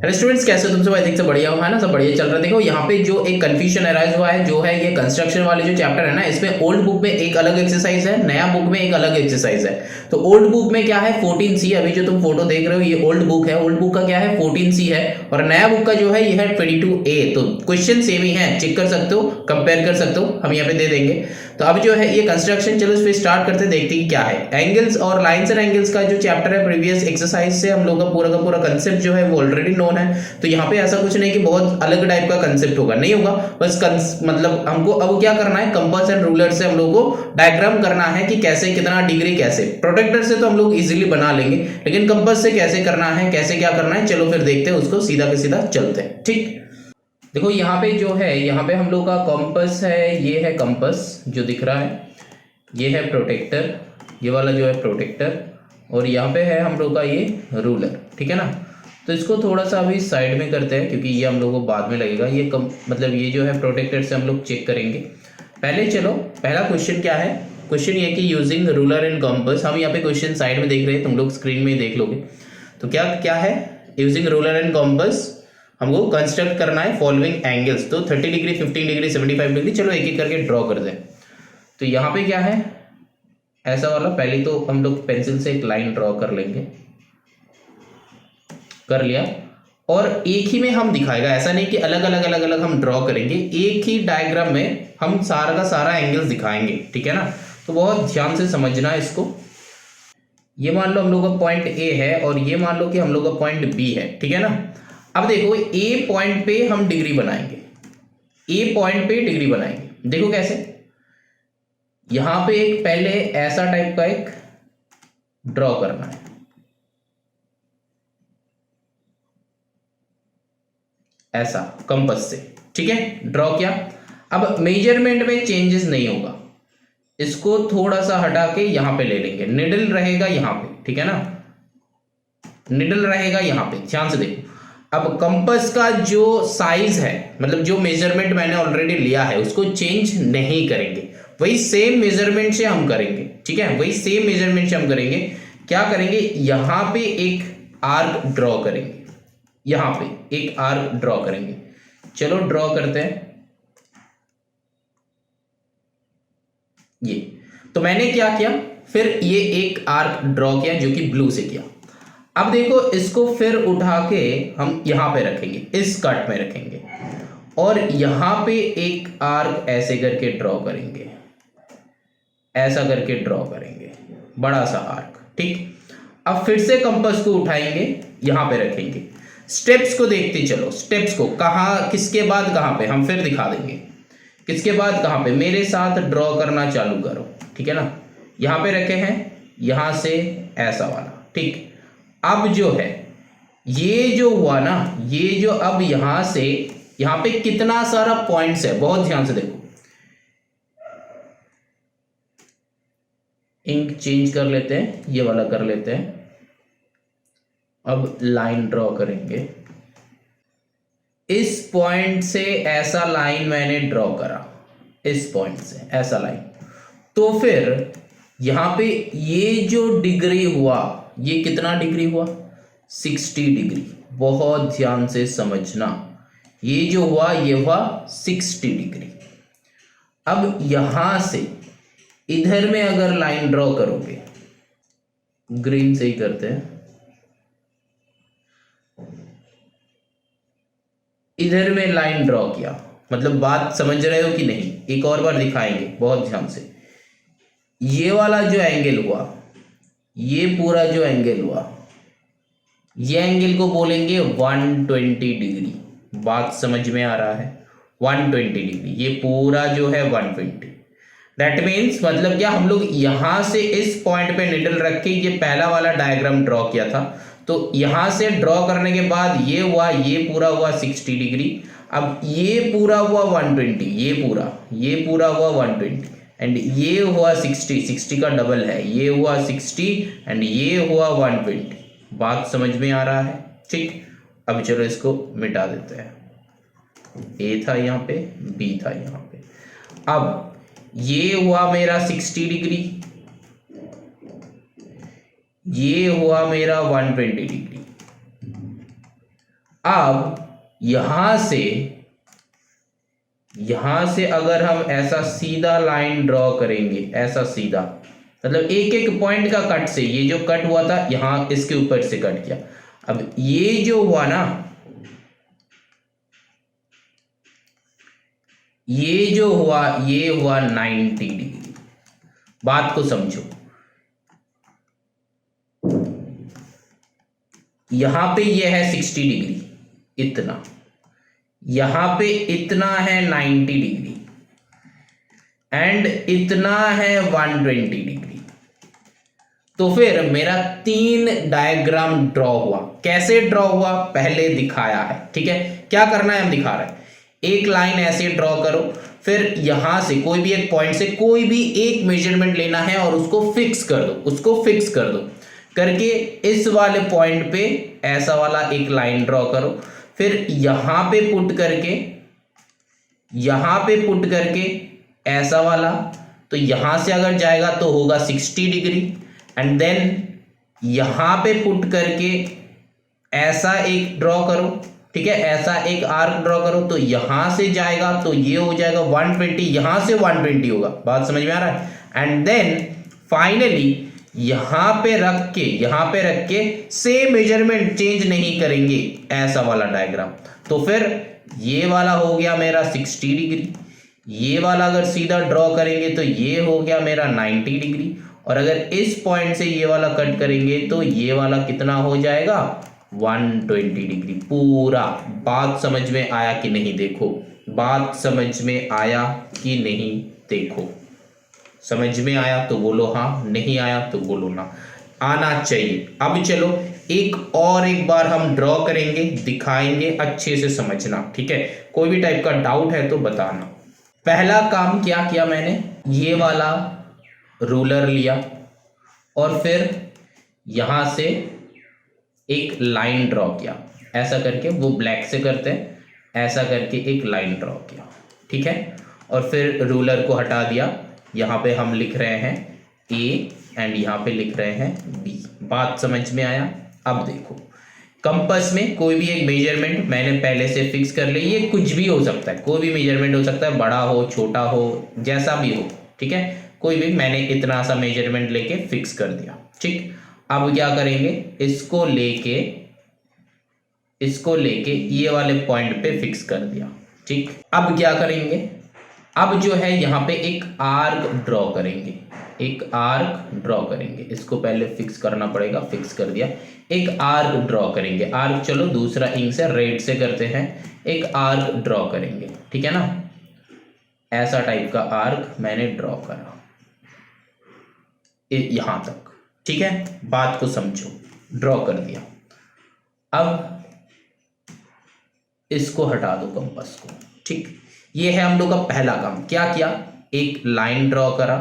Hello students, कैसे हो तुम सब? आई थिंक सब बढ़िया हुआ है ना, सब बढ़िया चल रहा है। देखो यहाँ पे जो एक कंफ्यूजन अराइज हुआ है, जो है ये कंस्ट्रक्शन वाले जो चैप्टर है ना, इसमें ओल्ड बुक में एक अलग एक्सरसाइज है, नया बुक में एक अलग एक्सरसाइज है। तो ओल्ड बुक में क्या है 14C, अभी जो तुम फोटो देख रहे हो ये ओल्ड बुक है, ओल्ड बुक का क्या है 14C है, और नया बुक का जो है ये है 22A। तो क्वेश्चन सेम ही है, चेक कर सकते हो, कंपेयर कर सकते हो, हम यहाँ पे दे देंगे। तो अब जो है ये कंस्ट्रक्शन, चलो इस पे स्टार्ट करते देखते हैं क्या है। एंगल्स और लाइंस एंड एंगल्स का जो चैप्टर है प्रीवियस एक्सरसाइज से हम लोग का पूरा कंसेप्ट जो है वो ऑलरेडी नोन है। तो यहाँ पे ऐसा कुछ नहीं कि बहुत अलग टाइप का कंसेप्ट होगा, नहीं होगा। बस मतलब हमको अब क्या करना है, कंपास एंड रूलर से हम लोग को डायग्राम करना है कि कैसे कितना डिग्री, कैसे। प्रोटेक्टर से तो हम लोग इजीली बना लेंगे, लेकिन कंपास से कैसे करना है, कैसे क्या करना है, चलो फिर देखते हैं, उसको सीधा के सीधा चलते हैं। ठीक, देखो यहाँ पे जो है, यहाँ पे हम लोग का कंपास है, ये है कंपास जो दिख रहा है, ये है प्रोटेक्टर, ये वाला जो है प्रोटेक्टर, और यहाँ पे है हम लोग का ये रूलर। ठीक है ना। तो इसको थोड़ा सा अभी साइड में करते हैं, क्योंकि ये हम लोग को बाद में लगेगा। ये मतलब ये जो है प्रोटेक्टर से हम लोग चेक करेंगे पहले। चलो पहला क्वेश्चन क्या है, क्वेश्चन ये कि यूजिंग रूलर एंड कंपास। हम यहाँ पे क्वेश्चन साइड में देख रहे हैं, तुम लोग स्क्रीन में ही देख लोगे। तो क्या क्या है, यूजिंग रूलर एंड कंपास हमको कंस्ट्रक्ट करना है फॉलोइंग एंगल्स। तो 30 डिग्री, 15 डिग्री, 75 डिग्री, चलो एक एक करके ड्रॉ कर दें। तो यहाँ पे क्या है, ऐसा वाला पहले तो हम लोग पेंसिल से एक लाइन ड्रॉ कर लेंगे, कर लिया। और एक ही में हम दिखाएगा, ऐसा नहीं कि अलग अलग हम ड्रॉ करेंगे, एक ही डायग्राम में हम सारा का सारा एंगल्स दिखाएंगे। ठीक है ना। तो बहुत ध्यान से समझना इसको। ये मान लो हम लोग का पॉइंट ए है, और ये मान लो कि हम लोग का पॉइंट बी है। ठीक है ना। अब देखो ए पॉइंट पे हम डिग्री बनाएंगे, ए पॉइंट पे डिग्री बनाएंगे। देखो कैसे, यहां पे एक पहले ऐसा टाइप का एक ड्रॉ करना है, ऐसा कंपास से। ठीक है, ड्रॉ किया। अब मेजरमेंट में चेंजेस नहीं होगा, इसको थोड़ा सा हटा के यहां पे ले लेंगे, निडल रहेगा यहां पे। ठीक है ना, निडल रहेगा यहां पे, ध्यान से देखो। अब कंपास का जो साइज है, मतलब जो मेजरमेंट मैंने ऑलरेडी लिया है, उसको चेंज नहीं करेंगे, वही सेम मेजरमेंट से हम करेंगे। ठीक है, वही सेम मेजरमेंट से हम करेंगे। क्या करेंगे, यहां पे एक आर्क ड्रॉ करेंगे, यहां पे एक आर्क ड्रॉ करेंगे। चलो ड्रॉ करते हैं ये। तो मैंने क्या किया, फिर ये एक आर्क ड्रॉ किया जो कि ब्लू से किया। अब देखो इसको फिर उठा के हम यहां पे रखेंगे, इस कट में रखेंगे, और यहां पे एक आर्क ऐसे करके ड्रॉ करेंगे, ऐसा करके ड्रॉ करेंगे, बड़ा सा आर्क। ठीक, अब फिर से कंपास को उठाएंगे, यहां पे रखेंगे। स्टेप्स को देखते चलो, स्टेप्स को कहां, किसके बाद कहां पे, हम फिर दिखा देंगे किसके बाद कहां पे। मेरे साथ ड्रॉ करना चालू करो। ठीक है ना, यहां पे रखे हैं, यहां से ऐसा वाला। ठीक, अब जो है ये जो हुआ ना, ये जो अब यहां से यहां पे कितना सारा पॉइंट्स है, बहुत ध्यान से देखो। इंक चेंज कर लेते हैं, ये वाला कर लेते हैं। अब लाइन ड्रॉ करेंगे, इस पॉइंट से ऐसा लाइन मैंने ड्रॉ करा, इस पॉइंट से ऐसा लाइन। तो फिर यहां पे ये जो डिग्री हुआ, ये कितना डिग्री हुआ, 60 डिग्री। बहुत ध्यान से समझना, ये जो हुआ ये हुआ 60 डिग्री। अब यहां से इधर में अगर लाइन ड्रॉ करोगे, ग्रीन से ही करते हैं, इधर में लाइन ड्रॉ किया, मतलब बात समझ रहे हो कि नहीं, एक और बार दिखाएंगे बहुत ध्यान से। ये वाला जो एंगल हुआ, ये पूरा जो एंगल हुआ, ये एंगल को बोलेंगे 120 डिग्री। बात समझ में आ रहा है, 120 डिग्री, ये पूरा जो है 120। दैट मीन्स मतलब क्या, हम लोग यहां से इस पॉइंट पे निडल रख के ये पहला वाला डायग्राम ड्रॉ किया था। तो यहां से ड्रॉ करने के बाद ये हुआ, ये पूरा हुआ 60 डिग्री। अब ये पूरा हुआ 120, ये पूरा हुआ 120, एंड ये हुआ 60, 60 का डबल है, ये हुआ 60, एंड ये हुआ 120। बात समझ में आ रहा है। ठीक, अब चलो इसको मिटा देते हैं। ए था यहाँ पे, बी था यहाँ पे। अब ये हुआ मेरा 60 डिग्री, ये हुआ मेरा 120 डिग्री। अब यहां से अगर हम ऐसा सीधा लाइन ड्रॉ करेंगे, ऐसा सीधा, मतलब एक एक पॉइंट का कट से, ये जो कट हुआ था यहां इसके ऊपर से कट किया, अब ये जो हुआ ना, ये जो हुआ ये हुआ 90 डिग्री। बात को समझो, यहां पे ये है 60 डिग्री, इतना, यहां पे इतना है 90 डिग्री एंड इतना है 120 डिग्री। तो फिर मेरा 3 डायग्राम ड्रॉ हुआ। कैसे ड्रॉ हुआ पहले दिखाया है, ठीक है। क्या करना है हम दिखा रहे हैं, एक लाइन ऐसे ड्रॉ करो, फिर यहां से कोई भी एक पॉइंट से कोई भी एक मेजरमेंट लेना है और उसको फिक्स कर दो, उसको फिक्स कर दो करके इस वाले पॉइंट पे ऐसा वाला एक लाइन ड्रॉ करो, फिर यहां पे पुट करके ऐसा वाला, तो यहां से अगर जाएगा तो होगा 60 डिग्री एंड देन यहां पे पुट करके ऐसा एक ड्रॉ करो, ठीक है, ऐसा एक आर्क ड्रॉ करो, तो यहां से जाएगा तो ये हो जाएगा 120, यहां से 120 होगा। बात समझ में आ रहा है। एंड देन फाइनली यहां पे रख के सेम मेजरमेंट चेंज नहीं करेंगे, ऐसा वाला डायग्राम। तो फिर ये वाला हो गया मेरा 60 डिग्री, ये वाला अगर सीधा ड्रॉ करेंगे तो ये हो गया मेरा 90 डिग्री, और अगर इस पॉइंट से ये वाला कट करेंगे तो ये वाला कितना हो जाएगा 120 डिग्री पूरा। बात समझ में आया कि नहीं, देखो बात समझ में आया कि नहीं, देखो समझ में आया तो बोलो हाँ, नहीं आया तो बोलो ना, आना चाहिए। अब चलो एक बार हम ड्रॉ करेंगे, दिखाएंगे, अच्छे से समझना, ठीक है। कोई भी टाइप का डाउट है तो बताना। पहला काम क्या किया मैंने, ये वाला रूलर लिया और फिर यहां से एक लाइन ड्रॉ किया, ऐसा करके, वो ब्लैक से करते हैं, ऐसा करके एक लाइन ड्रॉ किया, ठीक है। और फिर रूलर को हटा दिया, यहाँ पे हम लिख रहे हैं ए एंड यहाँ पे लिख रहे हैं बी। बात समझ में आया। अब देखो कंपास में कोई भी एक मेजरमेंट मैंने पहले से फिक्स कर ली, ये कुछ भी हो सकता है, कोई भी मेजरमेंट हो सकता है, बड़ा हो छोटा हो जैसा भी हो, ठीक है, कोई भी, मैंने इतना सा मेजरमेंट लेके फिक्स कर दिया, ठीक। अब क्या करेंगे, इसको लेके ये वाले पॉइंट पे फिक्स कर दिया, ठीक। अब क्या करेंगे, अब जो है यहाँ पे एक आर्क ड्रॉ करेंगे, इसको पहले फिक्स करना पड़ेगा, फिक्स कर दिया, एक आर्क ड्रॉ करेंगे। आर्क चलो दूसरा इंक से, रेड से करते हैं, एक आर्क ड्रॉ करेंगे, ठीक है ना, ऐसा टाइप का आर्क मैंने ड्रॉ करा यहां तक, ठीक है। बात को समझो, ड्रॉ कर दिया। अब इसको हटा दो कंपास को, ठीक। ये है हम लोग का पहला काम। क्या किया, एक लाइन ड्रॉ करा,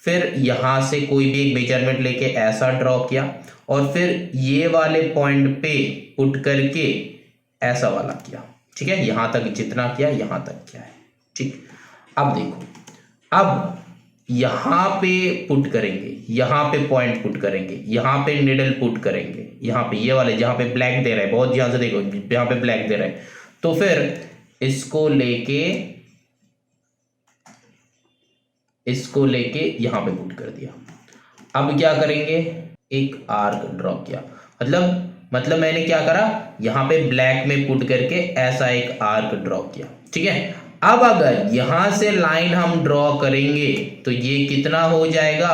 फिर यहां से कोई भी एक मेजरमेंट लेके ऐसा ड्रॉ किया, और फिर ये वाले पॉइंट पे पुट करके ऐसा वाला किया, ठीक है। यहां तक जितना किया यहां तक किया है, ठीक। अब देखो, अब यहां पे पुट करेंगे, यहां पे पॉइंट पुट करेंगे, यहां पे निडल पुट करेंगे, यहां पे ये वाले जहां पे ब्लैक दे रहा है, बहुत ध्यान से देखो, यहां पे ब्लैक दे रहा है, तो फिर इसको लेके यहां पे पुट कर दिया। अब क्या करेंगे, एक आर्क ड्रॉ किया, मतलब मैंने क्या करा, यहां पे ब्लैक में पुट करके ऐसा एक आर्क ड्रॉ किया, ठीक है। अब अगर यहां से लाइन हम ड्रॉ करेंगे तो ये कितना हो जाएगा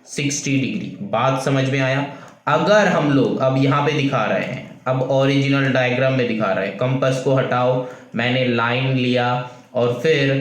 60 डिग्री। बात समझ में आया। अगर हम लोग अब यहां पे दिखा रहे हैं, अब ओरिजिनल डायग्राम में दिखा रहे हैं, कंपास को हटाओ, मैंने लाइन लिया और फिर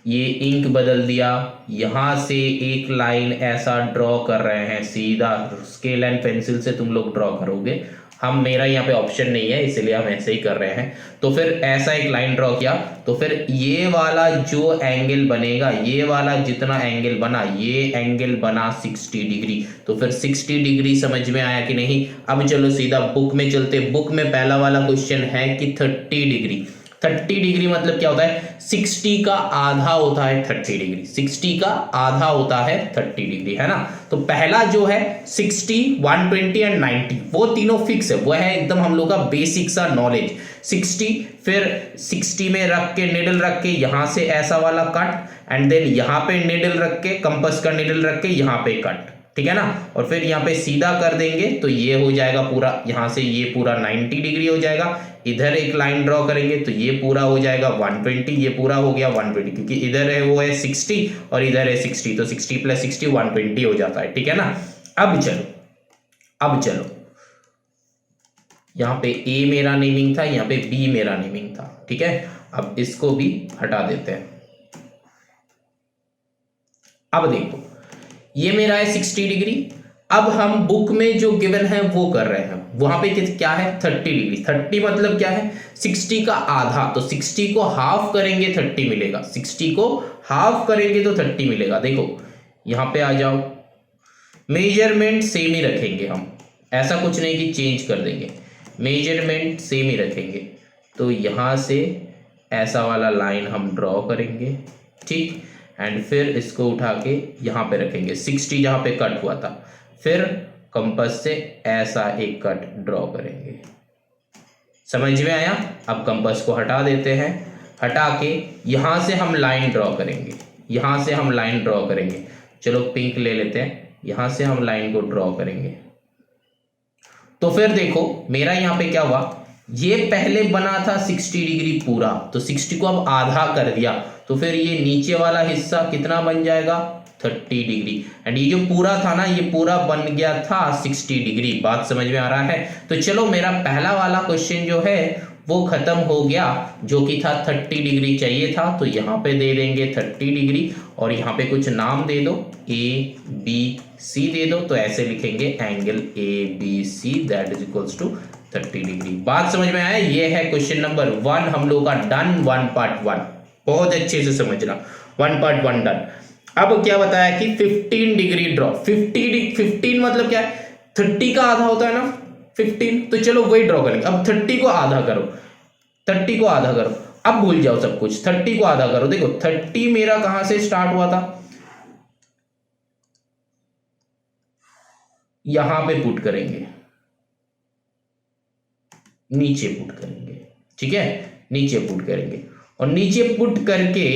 ये इंक बदल दिया, यहां से एक लाइन ऐसा ड्रॉ कर रहे हैं, सीधा स्केल एंड पेंसिल से तुम लोग ड्रॉ करोगे, मेरा यहाँ पे ऑप्शन नहीं है इसलिए हम ऐसे ही कर रहे हैं। तो फिर ऐसा एक लाइन ड्रॉ किया, तो फिर ये वाला जो एंगल बनेगा, ये वाला जितना एंगल बना, ये एंगल बना 60 डिग्री। तो फिर 60 डिग्री समझ में आया कि नहीं। अब चलो सीधा बुक में चलते। बुक में पहला वाला क्वेश्चन है कि 30 डिग्री। 30 डिग्री मतलब क्या होता है, 60 का आधा होता है 30 डिग्री, 60 का आधा होता है 30 डिग्री, है ना। तो पहला जो है 60, 120 एंड 90, वो तीनों फिक्स है, वो है एकदम हम लोग का बेसिक सा नॉलेज। 60, फिर 60 में रख के निडल रख के यहां से ऐसा वाला कट, एंड देन यहां पे निडल रख के, कंपास का निडल रख के यहां पे कट, ठीक है ना, और फिर यहाँ पे सीधा कर देंगे तो ये हो जाएगा पूरा, यहां से ये पूरा 90 डिग्री हो जाएगा। इधर एक लाइन ड्रॉ करेंगे तो ये पूरा हो जाएगा 120, ये पूरा हो गया 120, क्योंकि इधर है वो है 60 और इधर है 60, तो 60 + 60 120 हो जाता है, ठीक है ना। अब चलो यहाँ पे A मेरा नेमिंग था, यहाँ पे B मेरा नेमिंग था, ठीक है। अब इसको भी हटा देते हैं। अब देखो ये मेरा है 60 डिग्री। अब हम बुक में जो गिवन है वो कर रहे हैं, वहां पे क्या है 30 डिग्री। 30 मतलब क्या है 60 का आधा, तो 60 को हाफ करेंगे 30 मिलेगा, 60 को हाफ करेंगे तो 30 मिलेगा। देखो यहां पे आ जाओ, मेजरमेंट सेम ही रखेंगे हम, ऐसा कुछ नहीं कि चेंज कर देंगे, मेजरमेंट सेम ही रखेंगे। तो यहां से ऐसा वाला लाइन हम ड्रॉ करेंगे, ठीक, एंड फिर इसको उठा के यहाँ पे रखेंगे 60 जहाँ पे कट हुआ था, फिर कंपास से ऐसा एक कट ड्रॉ करेंगे। समझ में आया। अब कंपास को हटा देते हैं, हटा के यहाँ से हम लाइन ड्रॉ करेंगे, यहाँ से हम लाइन ड्रॉ करेंगे। चलो पिंक ले लेते हैं, यहाँ से हम लाइन को ड्रॉ करेंगे। तो फिर देखो मेरा यहाँ पे क्या हुआ, ये पहले बना था 60 डिग्री पूरा, तो 60 को अब आधा कर दिया, तो फिर ये नीचे वाला हिस्सा कितना बन जाएगा 30 डिग्री, एंड ये जो पूरा था ना ये पूरा बन गया था 60 डिग्री। बात समझ में आ रहा है। तो चलो मेरा पहला वाला क्वेश्चन जो है वो खत्म हो गया, जो कि था 30 डिग्री चाहिए था, तो यहाँ पे दे देंगे 30 डिग्री और यहाँ पे कुछ नाम दे दो ABC दे दो, तो ऐसे लिखेंगे angle ABC that is equals to 30 degree. बात समझ में आया। ये है क्वेश्चन नंबर 1 हम लोग का डन, 1 पार्ट 1 बहुत अच्छे से समझना, 1 पार्ट 1 डन। अब क्या बताया कि 15 डिग्री ड्रॉ, 15 मतलब क्या है 30 का आधा होता है ना 15, तो चलो वही ड्रॉ करेंगे। अब 30 को आधा करो, 30 को आधा करो, अब भूल जाओ सब कुछ, 30 को आधा करो। देखो 30 मेरा कहां से स्टार्ट हुआ था, यहां पे पुट करेंगे, नीचे पुट करेंगे, ठीक है, नीचे पुट करेंगे, और नीचे पुट करके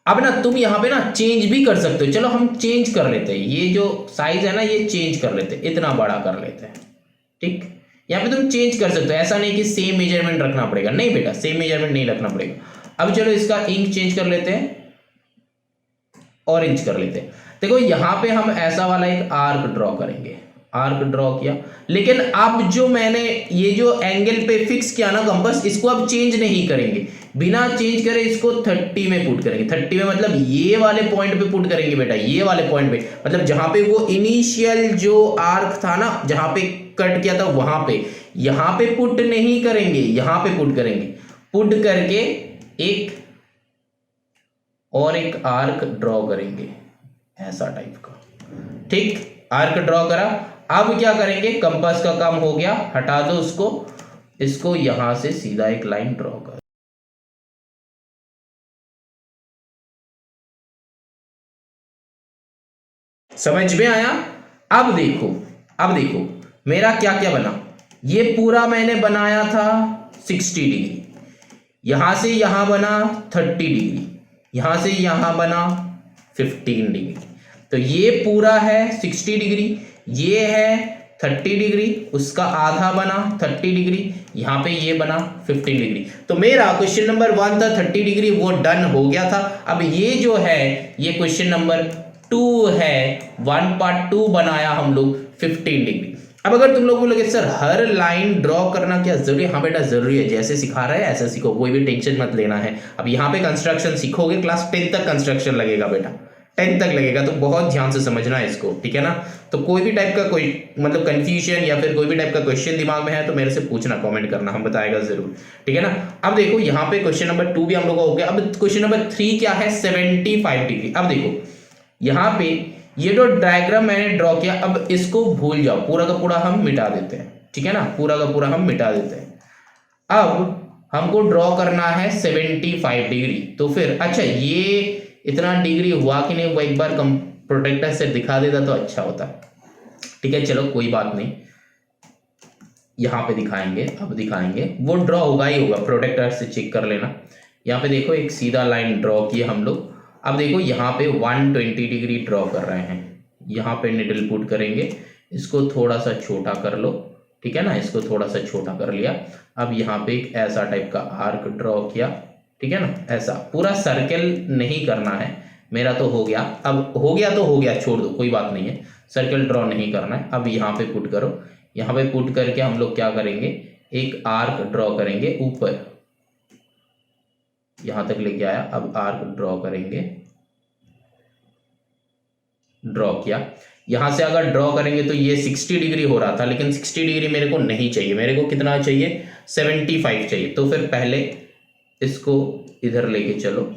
अब ना तुम यहां पे ना चेंज भी कर सकते हो। चलो हम चेंज कर लेते हैं, ये जो साइज है ना ये चेंज कर लेते हैं, इतना बड़ा कर लेते हैं, ठीक। यहां पे तुम चेंज कर सकते हो, ऐसा नहीं कि सेम मेजरमेंट रखना पड़ेगा, नहीं बेटा सेम मेजरमेंट नहीं रखना पड़ेगा। अब चलो इसका इंक चेंज कर लेते हैं, ऑरेंज कर लेते हैं। देखो यहां पे हम ऐसा वाला एक आर्क ड्रॉ करेंगे, आर्क ड्रॉ किया, लेकिन अब जो मैंने ये जो एंगल पे फिक्स किया ना कंपास, इसको अब चेंज नहीं करेंगे, बिना चेंज करे इसको 30 में पुट करेंगे। 30 में मतलब ये वाले पॉइंट पे पुट करेंगे बेटा, ये वाले पॉइंट पे, मतलब जहां पे वो इनिशियल जो आर्क था ना जहां पे कट किया था वहां पे, यहां पे पुट नहीं करेंगे, यहां पे पुट करेंगे। पुट करके एक और एक आर्क ड्रॉ करेंगे ऐसा टाइप का, ठीक, आर्क ड्रॉ करा। अब क्या करेंगे, कंपास का काम हो गया, हटा दो उसको, इसको यहां से सीधा एक लाइन ड्रॉ कर, समझ में आया। अब देखो मेरा क्या क्या बना, ये पूरा मैंने बनाया था 60 डिग्री, यहां से यहां बना 30 डिग्री, यहां से यहां बना 15 डिग्री, तो ये पूरा है 60 डिग्री, ये है 30 डिग्री, उसका आधा बना 30 डिग्री, यहां पे ये बना 15 डिग्री। तो मेरा क्वेश्चन नंबर 1 था 30 डिग्री, वो डन हो गया था। अब ये जो है ये क्वेश्चन नंबर 2 है, 1 पार्ट 2 बनाया हम लोग 15 डिग्री। अब अगर तुम लोग बोलोगे सर हर लाइन ड्रॉ करना क्या जरूरी है, हाँ बेटा जरूरी है, जैसे सिखा रहा है ऐसे सीखो, कोई भी टेंशन मत लेना है। अब यहाँ पे कंस्ट्रक्शन सीखोगे, क्लास 10 तक कंस्ट्रक्शन लगेगा बेटा, 10 तक लगेगा, तो बहुत ध्यान से समझना है इसको, ठीक है ना। तो कोई भी टाइप का कोई मतलब कंफ्यूजन या फिर कोई भी टाइप का क्वेश्चन दिमाग में है तो मेरे से पूछना, कमेंट करना, हम बताएगा जरूर, ठीक है ना। अब देखो यहाँ पे क्वेश्चन नंबर 2 भी हम लोग का हो गया। अब क्वेश्चन नंबर 3 क्या है, 75 डिग्री। अब देखो यहाँ पे ये जो डायग्राम मैंने ड्रॉ किया, अब इसको भूल जाओ, पूरा का पूरा हम मिटा देते हैं, ठीक है ना, पूरा का पूरा हम मिटा देते हैं। अब हमको ड्रॉ करना है 75 डिग्री, तो फिर अच्छा ये इतना डिग्री हुआ कि नहीं, वो एक बार प्रोटेक्टर से दिखा देता तो अच्छा होता, ठीक है, चलो कोई बात नहीं। यहाँ पे दिखाएंगे, अब दिखाएंगे वो ड्रॉ होगा ही होगा, प्रोटेक्टर से चेक कर लेना। यहाँ पे देखो एक सीधा लाइन ड्रॉ किया हम लोग। अब देखो यहाँ पे 120 डिग्री ड्रॉ कर रहे हैं, यहाँ पे निडल पुट करेंगे, इसको थोड़ा सा छोटा कर लो, ठीक है ना, इसको थोड़ा सा छोटा कर लिया। अब यहाँ पे एक ऐसा टाइप का आर्क ड्रॉ किया, ठीक है ना, ऐसा पूरा सर्कल नहीं करना है, मेरा तो हो गया, अब हो गया तो हो गया, छोड़ दो कोई बात नहीं है, सर्कल ड्रॉ नहीं करना है। अब यहाँ पे पुट करो, यहाँ पे पुट करके हम लोग क्या करेंगे, एक आर्क ड्रॉ करेंगे ऊपर, यहां तक लेके आया, अब आर्क ड्रॉ करेंगे, ड्रॉ किया। यहां से अगर ड्रॉ करेंगे तो ये 60 डिग्री हो रहा था, लेकिन 60 डिग्री मेरे को नहीं चाहिए, मेरे को कितना चाहिए, 75 चाहिए। तो फिर पहले इसको इधर लेके चलो,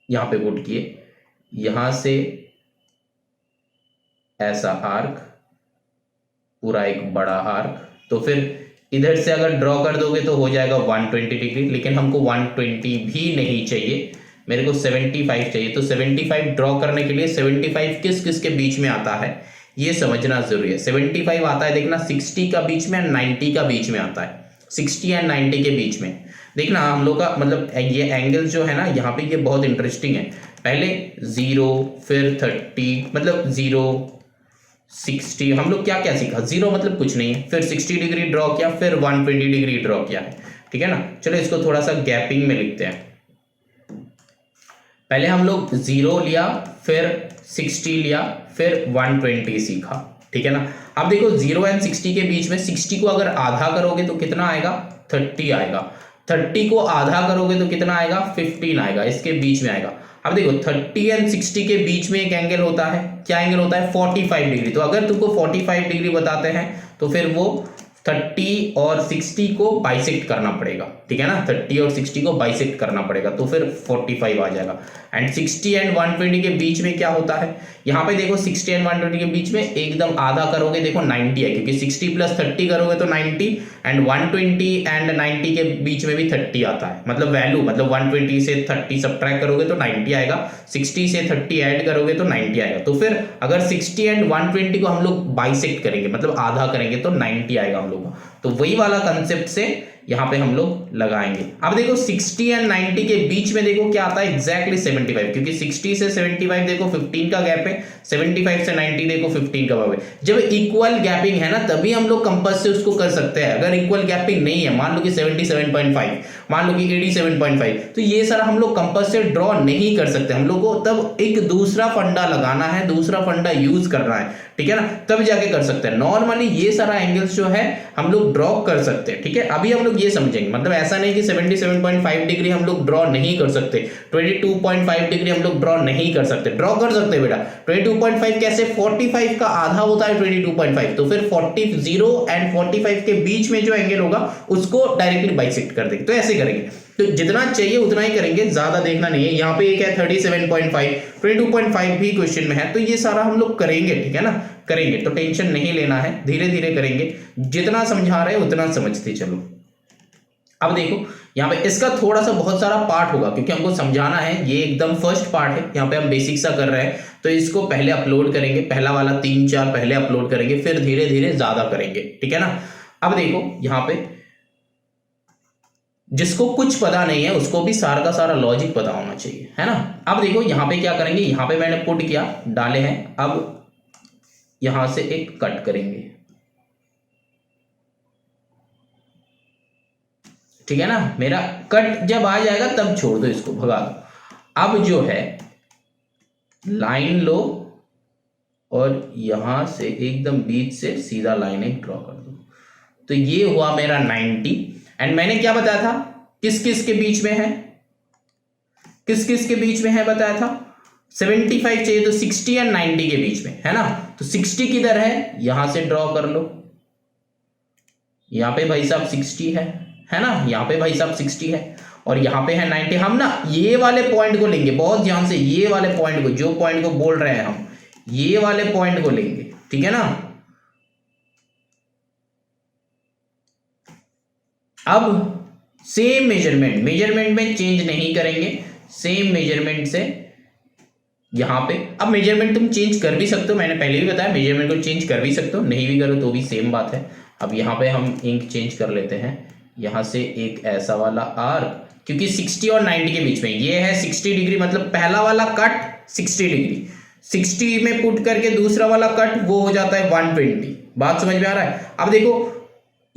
यहां पे पुट किए, यहां से ऐसा आर्क, पूरा एक बड़ा आर्क, तो फिर इधर से अगर ड्रॉ कर दोगे तो हो जाएगा 120 डिग्री, लेकिन हमको 120 भी नहीं चाहिए, मेरे को 75 चाहिए। तो 75 ड्रॉ करने के लिए 75 किस किस के बीच में आता है ये समझना जरूरी है। 75 आता है देखना 60 का बीच में, 90 का बीच में आता है, 60 एंड 90 के बीच में। देखना हम लोग का मतलब ये एंगल जो है ना यहाँ पे, ये बहुत इंटरेस्टिंग है। पहले 0 फिर 30, मतलब 0 60, हम लोग क्या क्या सीखा, 0 मतलब कुछ नहीं है, फिर 60 डिग्री ड्रॉ किया, फिर 120 डिग्री ड्रॉ किया है, ठीक है ना। चलो इसको थोड़ा सा गैपिंग में लिखते हैं। पहले हम लोग 0 लिया, फिर 60 लिया, फिर 120 सीखा, ठीक है ना। अब देखो 0 एंड 60 के बीच में 60 को अगर आधा करोगे तो कितना आएगा, 30 आएगा, 30 को आधा करोगे तो कितना आएगा, 15 आएगा, इसके बीच में आएगा। अब देखो 30 एंड 60 के बीच में एक एंगल होता है, क्या एंगल होता है, 45 डिग्री। तो अगर तुमको 45 डिग्री बताते हैं तो फिर वो 30 और 60 को बाइसेक्ट करना पड़ेगा, ठीक है ना, 30 और 60 को बाइसेक्ट करना पड़ेगा, तो फिर 45 आ जाएगा। एंड 60 एंड 120 के बीच में क्या होता है, यहाँ पे देखो 60 एंड 120 के बीच में एकदम आधा करोगे, देखो 90 है, क्योंकि 60 प्लस 30 करोगे तो 90, एंड 120 एंड 90 के बीच में भी 30 आता है, मतलब वैल्यू, मतलब 120 से 30 सब्ट्रैक्ट करोगे तो 90 आएगा, 60 से 30 ऐड करोगे तो 90 आएगा। तो फिर अगर 60 एंड 120 को हम लोग बाइसेक्ट करेंगे, मतलब आधा करेंगे, तो 90 आएगा हम लोग का। तो वही वाला कंसेप्ट से यहां पे हम लोग लगाएंगे। अब देखो 60 एंड 90 के बीच में देखो क्या आता है, एग्जैक्टली 75, क्योंकि 60 से 75 देखो 15 का गैप है, 75 से 90 देखो 15 का गैप है। जब इक्वल गैपिंग है ना तभी हम लोग कंपास से उसको कर सकते हैं। अगर इक्वल गैपिंग नहीं है, मान लो कि 77.5, मान लो कि 87.5, तो ये सारा हम लोग कंपास से ड्रॉ नहीं कर सकते। हम लोग को तब एक दूसरा फंडा लगाना है, दूसरा फंडा यूज करना है, ठीक है ना, तब जाके कर सकते हैं। नॉर्मली ये सारा एंगल्स जो है हम लोग ड्रॉ कर सकते हैं, ठीक है। अभी हम लोग ये समझेंगे, मतलब ऐसा नहीं कि 77.5 डिग्री हम लोग ड्रॉ नहीं कर सकते, 22.5 डिग्री हम लोग ड्रॉ नहीं कर सकते, ड्रॉ कर सकते हैं बेटा। 22.5 कैसे, 45 का आधा होता है 22.5, तो फिर 0 एंड 45 के बीच में जो एंगल होगा उसको डायरेक्टली बाइसेक्ट कर देंगे। तो ऐसे करेंगे, तो जितना चाहिए उतना ही करेंगे, ज्यादा देखना नहीं है। यहाँ पे एक है 37.5, 22.5 भी क्वेश्चन में है, तो ये सारा हम लोग करेंगे, ठीक है ना, करेंगे, तो टेंशन नहीं लेना है, धीरे धीरे करेंगे, जितना समझा रहे उतना समझते चलो। अब देखो यहाँ पे इसका थोड़ा सा बहुत सारा पार्ट होगा, क्योंकि हमको समझाना है, ये एकदम फर्स्ट पार्ट है, यहाँ पे हम बेसिक सा कर रहे हैं, तो इसको पहले अपलोड करेंगे, पहला वाला 3-4 पहले अपलोड करेंगे, फिर धीरे धीरे ज्यादा करेंगे, ठीक है ना। अब देखो यहाँ पे जिसको कुछ पता नहीं है उसको भी सारा का सारा लॉजिक पता होना चाहिए, है ना। अब देखो यहाँ पे क्या करेंगे, यहाँ पे मैंने पुट किया, डाले हैं, अब यहां से एक कट करेंगे, ठीक है ना। मेरा कट जब आ जाएगा तब छोड़ दो, इसको भगा दो। अब जो है लाइन लो और यहां से एकदम बीच से सीधा लाइन एक ड्रॉ कर दो, तो ये हुआ मेरा 90। एंड मैंने क्या बताया था, किस किस के बीच में है, किस किस के बीच में है बताया था, 75 चाहिए, तो 60 एंड 90 के बीच में है ना। तो 60 किधर है, यहां से ड्रॉ कर लो, यहां पे भाई साहब 60 है ना, यहां पे भाई साहब 60 है, और यहां पे है 90। हम ना ये वाले पॉइंट को लेंगे, बहुत ध्यान से, ये वाले पॉइंट को, जो पॉइंट को बोल रहे हैं हम, ये वाले पॉइंट को लेंगे, ठीक है ना। अब सेम मेजरमेंट में चेंज नहीं करेंगे, सेम मेजरमेंट से यहां पे। अब मेजरमेंट तुम चेंज कर भी सकते हो, मैंने पहले भी बताया मेजरमेंट को चेंज कर भी सकते हो, नहीं भी करो तो भी सेम बात है। अब यहाँ पे हम इंक चेंज कर लेते हैं, यहाँ से एक ऐसा वाला आर्क, क्योंकि 60 और 90 के बीच में ये है 60 डिग्री, मतलब पहला वाला कट 60 डिग्री, 60 में पुट करके दूसरा वाला कट वो हो जाता है 120। बात समझ में आ रहा है? अब देखो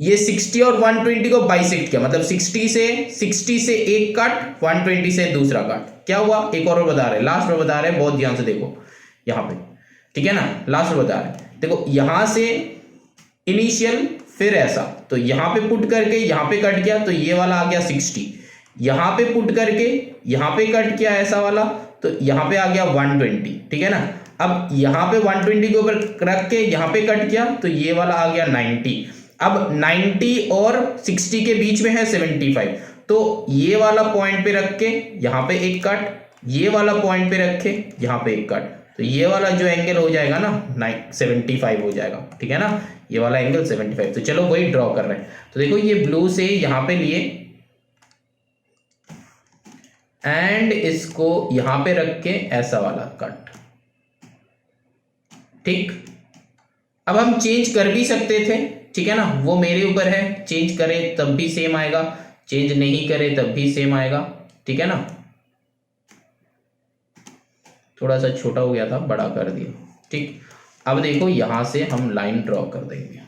ये 60 और 120 को बाइसेक्ट किया, मतलब 60 से एक कट, 120 से दूसरा कट, क्या हुआ? एक और बता रहे, लास्ट में बता रहे हैं, बहुत ध्यान से देखो यहाँ पे, ठीक है ना, लास्ट में बता रहे हैं। देखो यहां से इनिशियल, फिर ऐसा, तो यहां पे पुट करके यहां पे कट किया, तो ये वाला आ गया 60, यहां पे पुट करके यहां पे कट किया ऐसा वाला, तो यहां पे आ गया 120, ठीक है ना। अब यहां पे 120 के ऊपर रख के यहां पे कट किया, तो ये वाला आ गया 90। अब 90 और 60 के बीच में है 75, तो ये वाला पॉइंट पे रख के यहां पे एक कट, ये वाला पॉइंट पे रख के यहां पे एक कट, तो ये वाला जो एंगल हो जाएगा ना 75 हो जाएगा, ठीक है ना, ये वाला एंगल 75। तो चलो वही ड्रॉ कर रहे हैं। तो देखो ये ब्लू से यहां पे लिए एंड इसको यहां पे रख के ऐसा वाला कट, ठीक। अब हम चेंज कर भी सकते थे, ठीक है ना, वो मेरे ऊपर है, चेंज करे तब भी सेम आएगा, चेंज नहीं करे तब भी सेम आएगा, ठीक है ना। थोड़ा सा छोटा हो गया था, बड़ा कर दिया, ठीक। अब देखो यहां से हम लाइन ड्रॉ कर देंगे,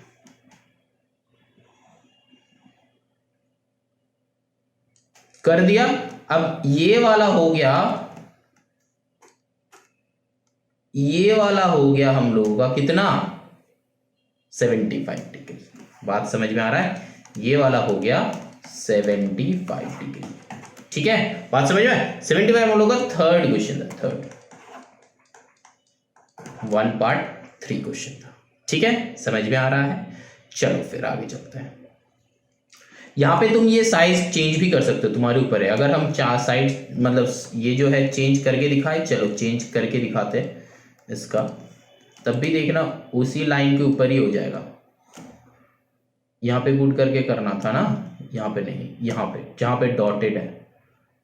कर दिया। अब ये वाला हो गया, ये वाला हो गया हम लोगों का कितना, 75 डिग्री। बात समझ में आ रहा है? ये वाला हो गया 75 डिग्री, ठीक है, बात समझ में? 75 हम लोगों का थर्ड क्वेश्चन था, थर्ड 1 पार्ट 3 क्वेश्चन था, ठीक है, समझ में आ रहा है? चलो फिर आगे चलते हैं। यहाँ पे तुम ये साइज चेंज भी कर सकते हो, तुम्हारे ऊपर है। अगर हम 4 साइड मतलब ये जो है चेंज करके दिखाए, चलो चेंज करके दिखाते हैं इसका, तब भी देखना उसी लाइन के ऊपर ही हो जाएगा। यहाँ पे पुट करके करना था ना, यहाँ पे नहीं, यहाँ पे जहाँ पे डॉटेड है,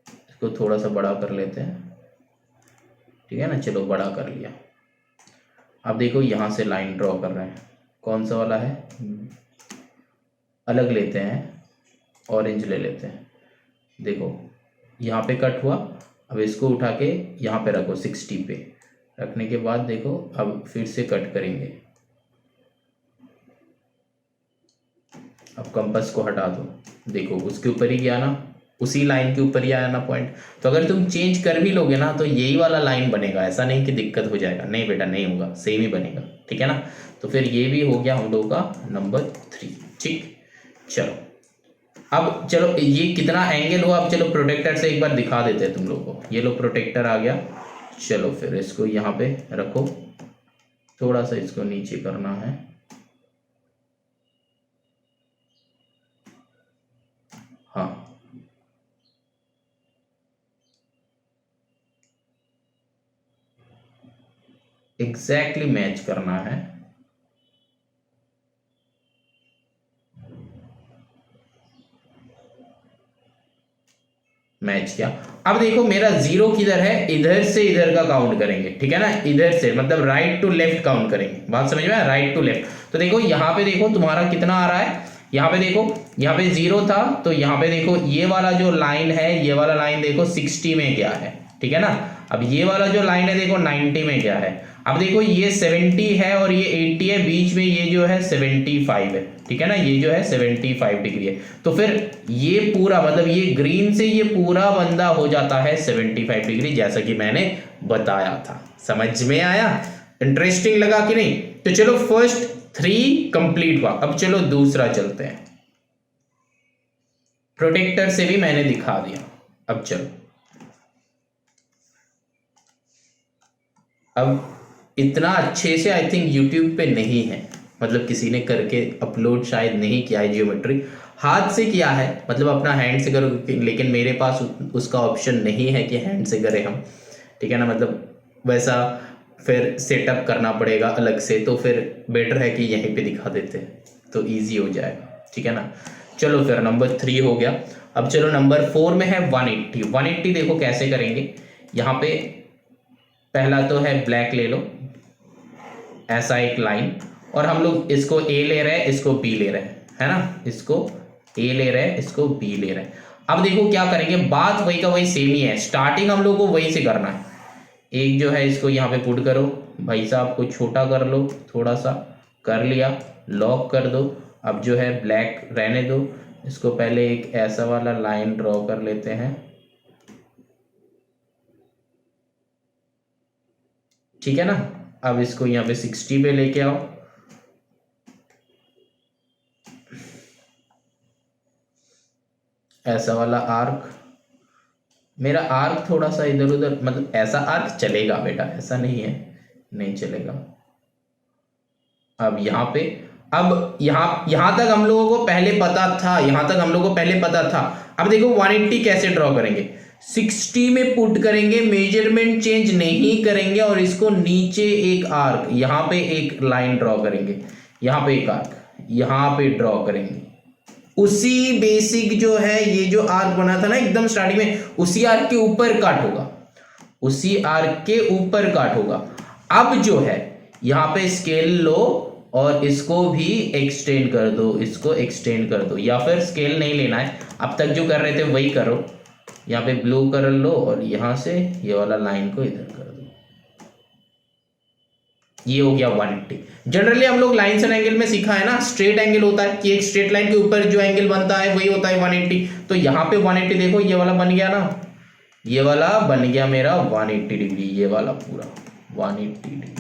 इसको थोड़ा सा बड़ा कर लेते हैं, ठीक है ना, चलो बड़ा कर लिया। अब देखो यहाँ से लाइन ड्रॉ कर रहे हैं, कौन सा वाला है, अलग लेते हैं, ऑरेंज ले लेते हैं। देखो यहाँ पे कट हुआ, अब इसको उठा के यहाँ पे रखो, 60 पे रखने के बाद देखो अब फिर से कट करेंगे। अब कंपास को हटा दो, देखो उसके ऊपर ही गया ना, उसी लाइन के ऊपर ही आया ना पॉइंट। तो अगर तुम चेंज कर भी लोगे ना तो यही वाला लाइन बनेगा, ऐसा नहीं कि दिक्कत हो जाएगा, नहीं बेटा नहीं होगा, सेम ही बनेगा, ठीक है ना। तो फिर ये भी हो गया हम लोगों का नंबर 3, ठीक। चलो अब चलो ये कितना एंगल हुआ, अब चलो प्रोटेक्टर से एक बार दिखा देते हैं तुम लोगों को। ये लो प्रोटेक्टर आ गया, चलो फिर इसको यहाँ पे रखो, थोड़ा सा इसको नीचे करना है, हाँ एग्जैक्टली मैच करना है। मैच किया। अब देखो मेरा 0 किधर है, इधर से इधर का काउंट करेंगे, ठीक है ना, इधर से मतलब राइट टू लेफ्ट काउंट करेंगे। बात समझ में आया, राइट टू लेफ्ट। तो देखो यहाँ पे देखो तुम्हारा कितना आ रहा है, यहाँ पे देखो, यहाँ पे 0 था, तो यहाँ पे देखो ये वाला जो लाइन है, ये वाला लाइन देखो 60 में क्या है, ठीक है ना। अब ये वाला जो लाइन है देखो 90 में क्या है। अब देखो ये 70 है और ये 80 है, बीच में ये जो है 75 है, ठीक है ना, ये जो है 75 डिग्री है। तो फिर ये पूरा मतलब ये ग्रीन से ये पूरा बंदा हो जाता है 75 डिग्री, जैसा कि मैंने बताया था। समझ में आया? इंटरेस्टिंग लगा कि नहीं? तो चलो फर्स्ट 3 कंप्लीट हुआ। अब चलो दूसरा चलते हैं। प्रोटेक्टर से भी मैंने दिखा दिया। अब चलो, अब इतना अच्छे से आई थिंक यूट्यूब पे नहीं है, मतलब किसी ने करके अपलोड शायद नहीं किया है जियोमेट्री, हाथ से किया है, मतलब अपना हैंड से करो, लेकिन मेरे पास उसका ऑप्शन नहीं है कि हैंड से करें हम, ठीक है ना, मतलब वैसा फिर सेटअप करना पड़ेगा अलग से, तो फिर बेटर है कि यहीं पे दिखा देते हैं तो इजी हो जाएगा, ठीक है ना। चलो फिर नंबर 3 हो गया। अब चलो नंबर 4 में है 180। 180 देखो कैसे करेंगे। यहाँ पे पहला तो है ब्लैक ले लो, ऐसा एक लाइन, और हम लोग इसको ए ले रहे हैं, इसको बी ले रहे हैं, है ना, इसको ए ले रहे हैं, इसको बी ले रहे हैं। अब देखो क्या करेंगे, बात वही का वही सेम ही है, स्टार्टिंग हम लोग को वही से करना है। एक जो है इसको यहाँ पे पुट करो, भाई साहब को छोटा कर लो, थोड़ा सा कर लिया, लॉक कर दो। अब जो है ब्लैक रहने दो, इसको पहले एक ऐसा वाला लाइन ड्रॉ कर लेते हैं, ठीक है ना। अब इसको यहाँ पे 60 पे लेके आओ, ऐसा वाला आर्क। मेरा आर्क थोड़ा सा इधर उधर, मतलब ऐसा आर्क चलेगा बेटा, ऐसा नहीं है नहीं चलेगा। अब यहाँ पे, अब यहाँ तक हम लोगों को पहले पता था, यहाँ तक हम लोगों को पहले पता था। अब देखो 180 कैसे ड्रॉ करेंगे, 60 में पुट करेंगे, मेजरमेंट चेंज नहीं करेंगे, और इसको नीचे एक आर्क, यहाँ पे एक लाइन ड्रॉ करेंगे, यहाँ पे एक आर्क यहाँ पे ड्रॉ करेंगे। उसी बेसिक जो है ये जो आर्क बना था ना एकदम स्टार्टिंग में, उसी आर्क के ऊपर काट होगा, उसी आर्क के ऊपर काट होगा। अब जो है यहाँ पे स्केल लो और इसको भी एक्सटेंड कर दो, इसको एक्सटेंड कर दो, या फिर स्केल नहीं लेना है, अब तक जो कर रहे थे वही करो। यहाँ पे ब्लू कर लो और यहां से ये वाला लाइन को इधर कर दो, ये हो गया 180। जनरली हम लोग लाइन्स एंड एंगल में सीखा है ना, स्ट्रेट एंगल होता है कि एक स्ट्रेट लाइन के ऊपर जो एंगल बनता है वही होता है 180। तो यहाँ पे 180 देखो, ये वाला बन गया ना, ये वाला बन गया मेरा 180 डिग्री, ये वाला पूरा 180 डिग्री,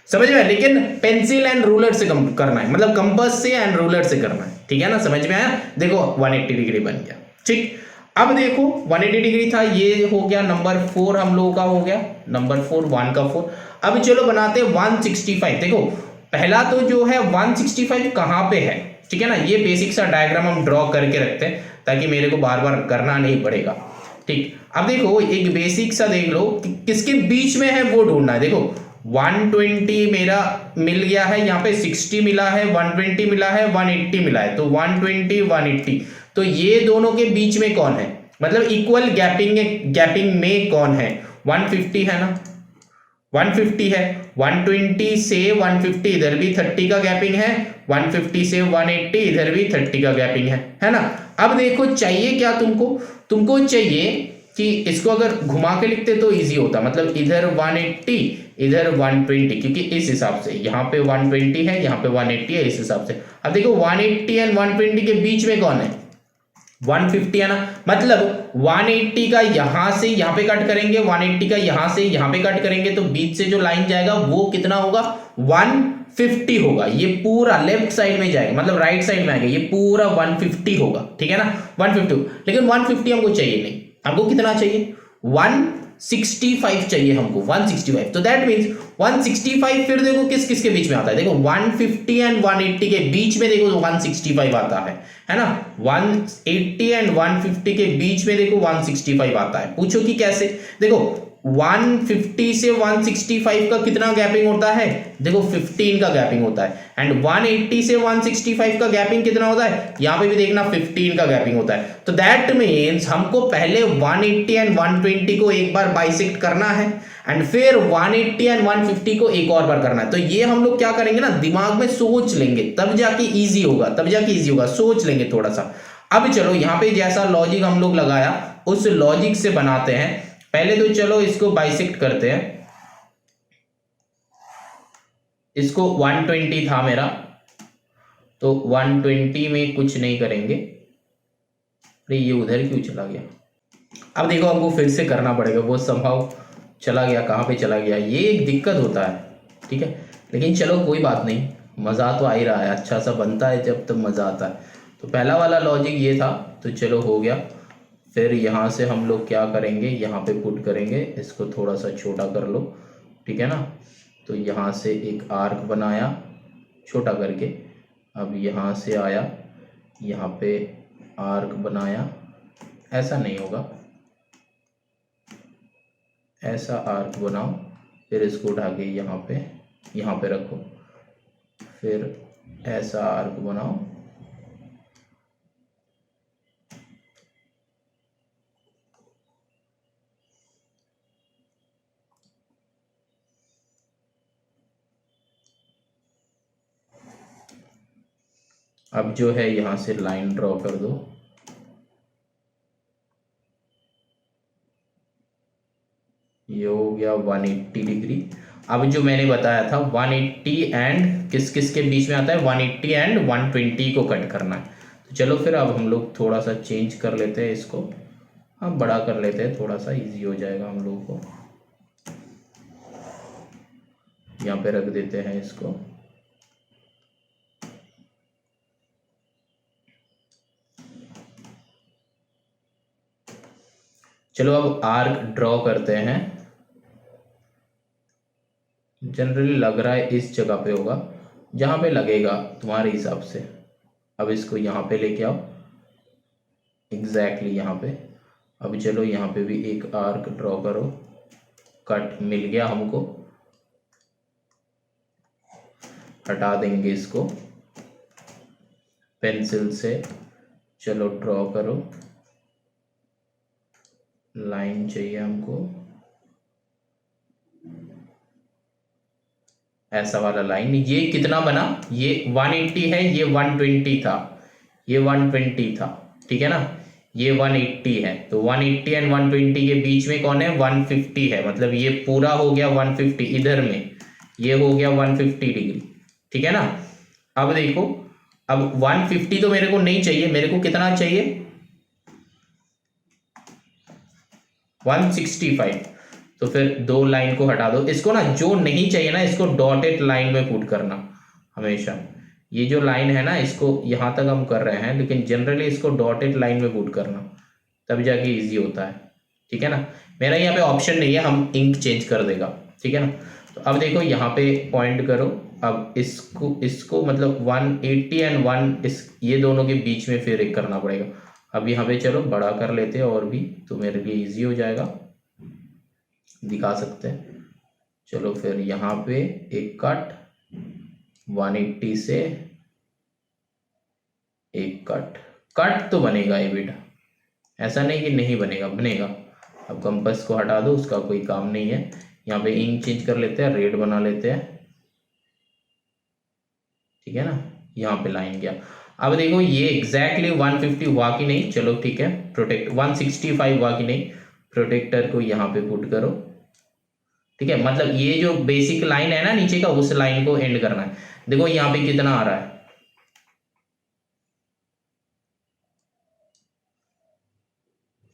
समझ में। लेकिन पेंसिल एंड रूलर से करना है, मतलब कंपास से एंड रूलर से करना है, ठीक है ना, समझ में आया। देखो 180 डिग्री बन गया, ठीक। अब देखो 180 डिग्री था, ये हो गया नंबर 4 हम लोगों का हो गया, नंबर 4 1 का 4। अब चलो बनाते हैं 165। देखो पहला तो जो है 165 कहां पे है, ठीक है ना, ये बेसिक सा डायग्राम हम ड्रॉ करके रखते हैं ताकि मेरे को बार बार करना नहीं पड़ेगा, ठीक। अब देखो एक बेसिक सा देख लो कि किसके बीच में है वो ढूंढना है। देखो 120 मेरा मिल गया है, यहाँ पे 60 मिला है, 120 मिला है, 180 मिला है, तो 120 180, तो ये दोनों के बीच में कौन है, मतलब इक्वल गैपिंग में कौन है, 150 है ना, 150 है, 120 से 150 इधर भी 30 का गैपिंग है, 150 से 180 इधर भी 30 का गैपिंग है ना। अब देखो चाहिए क्या तुमको, तुमको चाहिए कि इसको अगर घुमा के लिखते तो इजी होता, मतलब इधर 180 इधर 120, क्योंकि इस हिसाब से यहाँ पे 120 है, यहाँ पे 180 है, इस हिसाब से। अब देखो 180 एंड 120 के बीच में कौन है, 150 है ना, मतलब 180 का यहां से यहां पे कट करेंगे, 180 का यहां से यहां पे कट करेंगे, तो बीच से जो लाइन जाएगा वो कितना होगा, 150 होगा। ये पूरा लेफ्ट साइड में जाएगा, मतलब राइट साइड में आएगा, ये पूरा 150 होगा, ठीक है ना, 150। लेकिन 150 हमको चाहिए नहीं, हमको कितना चाहिए, 165 चाहिए हमको, 165। तो दैट मींस 165 फिर देखो किस किस के बीच में आता है, देखो 150 एंड 180 के बीच में देखो 165 आता है ना, 180 एंड 150 के बीच में देखो 165 आता है। पूछो कि कैसे, देखो 150 से 165 का कितना गैपिंग होता है, देखो 15 का गैपिंग होता है, एंड 180 से 165 का गैपिंग कितना होता है, यहां पे भी देखना 15 का गैपिंग होता है। तो दैट मीन्स हमको पहले 180 एंड 120 को एक बार बाइसेक्ट करना है, एंड फिर 180 एंड 150 को एक और बार करना है। तो ये हम लोग क्या करेंगे ना, दिमाग में सोच लेंगे, तब जाके इजी होगा, तब जाके इजी होगा, सोच लेंगे थोड़ा सा। अब चलो यहाँ पे जैसा लॉजिक हम लोग लगाया उस लॉजिक से बनाते हैं। पहले तो चलो इसको बाइसेक्ट करते हैं, इसको 120 था मेरा, तो 120 में कुछ नहीं करेंगे, अरे ये उधर क्यों चला गया। अब देखो हमको फिर से करना पड़ेगा, वो संभव चला गया, कहाँ पे चला गया, ये एक दिक्कत होता है, ठीक है। लेकिन चलो कोई बात नहीं, मज़ा तो आ ही रहा है, अच्छा सा बनता है जब तब मज़ा आता है। तो पहला वाला लॉजिक ये था, तो चलो हो गया। फिर यहाँ से हम लोग क्या करेंगे, यहाँ पे पुट करेंगे, इसको थोड़ा सा छोटा कर लो, ठीक है ना। तो यहाँ से एक आर्क बनाया छोटा करके, अब यहाँ से आया, यहाँ पे आर्क बनाया, ऐसा नहीं होगा, ऐसा आर्क बनाओ, फिर इसको उठा के यहाँ पे रखो, फिर ऐसा आर्क बनाओ, अब जो है यहाँ से लाइन ड्रॉ कर दो, ये हो गया 180 डिग्री। अब जो मैंने बताया था 180 एंड किस किस के बीच में आता है, 180 एंड 120 को कट करना है। तो चलो फिर अब हम लोग थोड़ा सा चेंज कर लेते हैं इसको, हम बड़ा कर लेते हैं, थोड़ा सा इजी हो जाएगा हम लोगों को। यहाँ पे रख देते हैं इसको, चलो अब आर्क ड्रॉ करते हैं। जनरली लग रहा है इस जगह पे होगा, जहाँ पे लगेगा तुम्हारे हिसाब से। अब इसको यहाँ पे लेके आओ, एग्जैक्टली यहाँ पे। अब चलो यहाँ पे भी एक आर्क ड्रॉ करो, कट मिल गया हमको, हटा देंगे इसको पेंसिल से। चलो ड्रॉ करो, लाइन चाहिए हमको, ऐसा वाला लाइन। ये कितना बना, ये 180 है, ये 120 था, ये 120 था, ठीक है ना, ये 180 है। तो 180 एंड 120 के बीच में कौन है, 150 है, मतलब ये पूरा हो गया 150 इधर में, ये हो गया 150 डिग्री, ठीक है ना। अब देखो, अब 150 तो मेरे को नहीं चाहिए, मेरे को कितना चाहिए, 165। तो फिर दो लाइन को हटा दो, इसको ना जो नहीं चाहिए ना इसको डॉटेड लाइन में पुट करना हमेशा। ये जो लाइन है ना इसको यहां तक हम कर रहे हैं, लेकिन जनरली इसको डॉटेड लाइन में पुट करना, तब जाके इजी होता है, ठीक है ना। मेरा यहाँ पे ऑप्शन नहीं है, हम इंक चेंज कर देगा, ठीक है ना। तो अब देखो यहाँ पे पॉइंट करो, अब इसको मतलब 180 एंड 1 ये दोनों के बीच में फिर एक करना पड़ेगा। अब यहाँ पे चलो बड़ा कर लेते हैं और भी, तो मेरे लिए इजी हो जाएगा, दिखा सकते हैं। चलो फिर यहाँ पे एक कट, 180 से एक कट, कट तो बनेगा ये बेटा, ऐसा नहीं कि नहीं बनेगा, बनेगा। अब कंपास को हटा दो, उसका कोई काम नहीं है। यहाँ पे इंक चेंज कर लेते हैं, रेड बना लेते हैं, ठीक है ना। यहाँ पे लाइन गया। अब देखो ये एग्जैक्टली 150 हुआ कि नहीं, चलो ठीक है, प्रोटेक्ट 165 हुआ कि नहीं, प्रोटेक्टर को यहाँ पे पुट करो, ठीक है। मतलब ये जो बेसिक लाइन है ना नीचे का, उस लाइन को एंड करना है। देखो यहाँ पे कितना आ रहा है,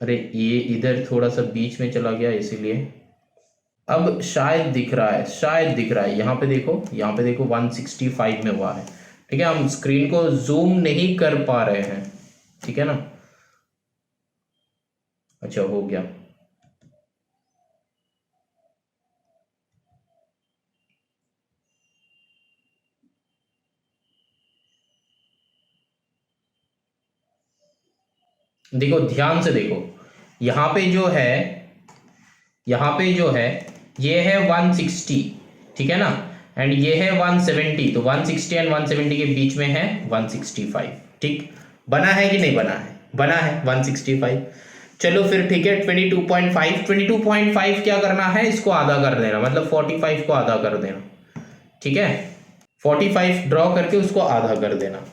अरे ये इधर थोड़ा सा बीच में चला गया इसीलिए। अब शायद दिख रहा है, शायद दिख रहा है, यहाँ पे देखो, यहाँ पे देखो 165 में हुआ है, ठीक है। हम स्क्रीन को जूम नहीं कर पा रहे हैं, ठीक है ना। अच्छा हो गया। देखो ध्यान से देखो, यहाँ पे जो है, यहाँ पे जो है ये है 160, ठीक है ना, एंड ये है 170। तो 160 एंड 170 के बीच में है 165, ठीक। बना है कि नहीं बना है, बना है 165। चलो फिर ठीक है, 22.5 क्या करना है, इसको आधा कर देना, मतलब 45 को आधा कर देना, ठीक है। 45 ड्रॉ करके उसको आधा कर देना।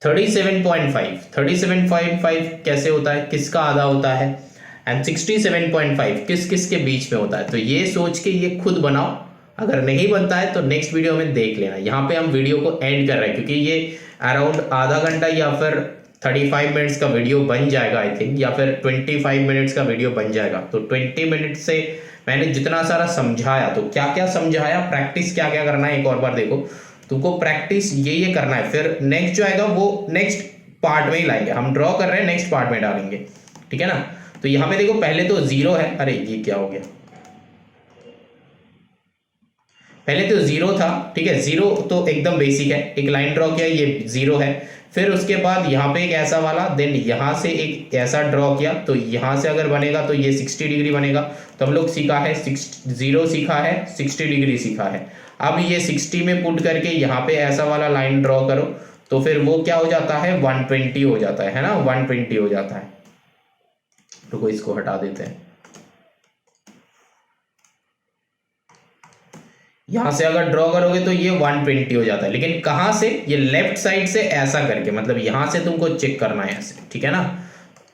37.5 कैसे होता है, किसका आधा होता है, एंड 67.5 किस किस के बीच में होता है। तो ये सोच के ये खुद बनाओ, अगर नहीं बनता है तो नेक्स्ट वीडियो में देख लेना। यहाँ पे हम वीडियो को एंड कर रहे हैं, क्योंकि ये अराउंड आधा घंटा या फिर 35 मिनट्स का वीडियो बन जाएगा आई थिंक, या फिर 25 मिनट्स का वीडियो बन जाएगा। तो 20 मिनट से मैंने जितना सारा समझाया, तो क्या क्या समझाया, प्रैक्टिस क्या क्या करना है, एक और बार देखो। तुमको प्रैक्टिस ये करना है, फिर नेक्स्ट जो आएगा वो नेक्स्ट पार्ट में ही लाएंगे। हम ड्रॉ कर रहे हैं, नेक्स्ट पार्ट में डालेंगे, ठीक है ना। तो यहाँ पे देखो पहले तो जीरो है, अरे ये क्या हो गया, पहले तो जीरो था, ठीक है। जीरो तो एकदम बेसिक है, एक लाइन ड्रॉ किया, ये जीरो है। फिर उसके बाद यहाँ पे एक ऐसा वाला, देन यहाँ से एक ऐसा ड्रॉ किया, तो यहाँ से अगर बनेगा तो ये 60 डिग्री बनेगा। तो हम लोग सीखा है, जीरो सीखा है, 60 डिग्री सीखा है। अब ये 60 में पुट करके यहाँ पे ऐसा वाला लाइन ड्रॉ करो, तो फिर वो क्या हो जाता है, 120 हो जाता है ना, 120 हो जाता है। तो इसको हटा देते हैं। यहां से अगर ड्रॉ करोगे तो ये 120 हो जाता है, लेकिन कहां से, ये लेफ्ट साइड से ऐसा करके, मतलब यहां से तुमको चेक करना है ऐसे, ठीक है ना।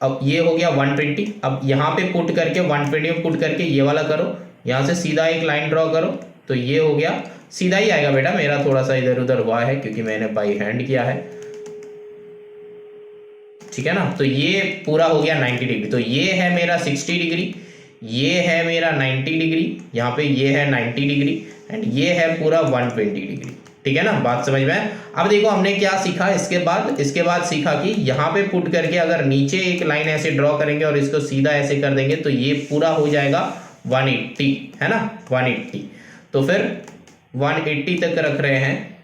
अब ये हो गया 120, अब यहाँ पे पुट करके 120 में पुट करके ये वाला करो, यहाँ से सीधा एक लाइन ड्रॉ करो, तो ये हो गया, सीधा ही आएगा बेटा, मेरा थोड़ा सा इधर उधर हुआ है क्योंकि मैंने बाई हैंड किया है, ठीक है ना। तो ये पूरा हो गया 90 डिग्री, तो ये है मेरा 60 डिग्री, ये है मेरा 90 डिग्री, यहाँ पे ये है 90 डिग्री, एंड ये है पूरा 120 डिग्री, ठीक है ना। बात समझ में आए। अब देखो हमने क्या सीखा इसके बाद सीखा कि यहाँ पे पुट करके अगर नीचे एक लाइन ऐसे ड्रॉ करेंगे और इसको सीधा ऐसे कर देंगे तो ये पूरा हो जाएगा 180, है ना, 180। तो फिर 180 तक रख रहे हैं,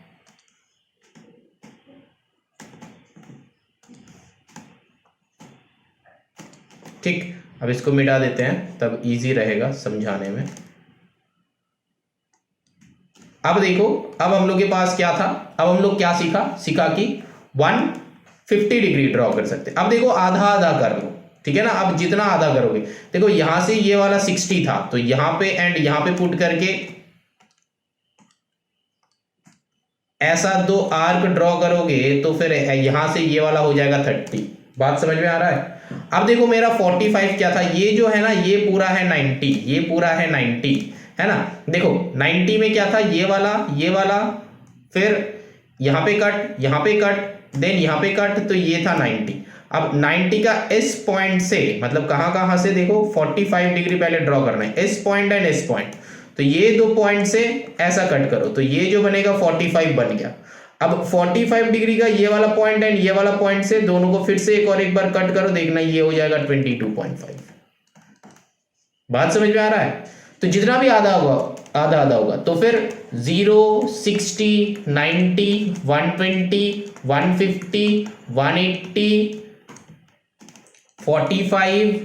ठीक। अब इसको मिटा देते हैं तब इजी रहेगा समझाने में। अब देखो, अब हम लोग के पास क्या था, अब हम लोग क्या सीखा कि 150 डिग्री ड्रॉ कर सकते। अब देखो आधा आधा कर लो, ठीक है ना। अब जितना आधा करोगे, देखो यहां से ये वाला 60 था, तो यहां पे एंड यहां पे पुट करके ऐसा 2 आर्क ड्रॉ करोगे तो फिर यहां से ये वाला हो जाएगा 30। बात समझ में आ रहा है। अब देखो मेरा 45 क्या था, ये जो है ना ये पूरा है 90, ये पूरा है 90, है ना। देखो 90 में क्या था, ये वाला, फिर यहां पे कट, देन यहां पे कट, तो ये था 90। अब 90 का इस पॉइंट से, मतलब कहां से, देखो 45 डिग्री पहले ड्रॉ करना है, इस पॉइंट एंड इस पॉइंट, तो ये 2 पॉइंट से ऐसा कट करो, तो ये जो बनेगा 45 बन गया। अब 45 डिग्री का ये वाला पॉइंट एंड ये वाला पॉइंट से दोनों को फिर से एक बार कट करो, देखना ये हो जाएगा 22.5। बात समझ में आ रहा है। तो जितना भी आधा होगा, तो फिर 0, 60, 90, 120, 150, 180, 45,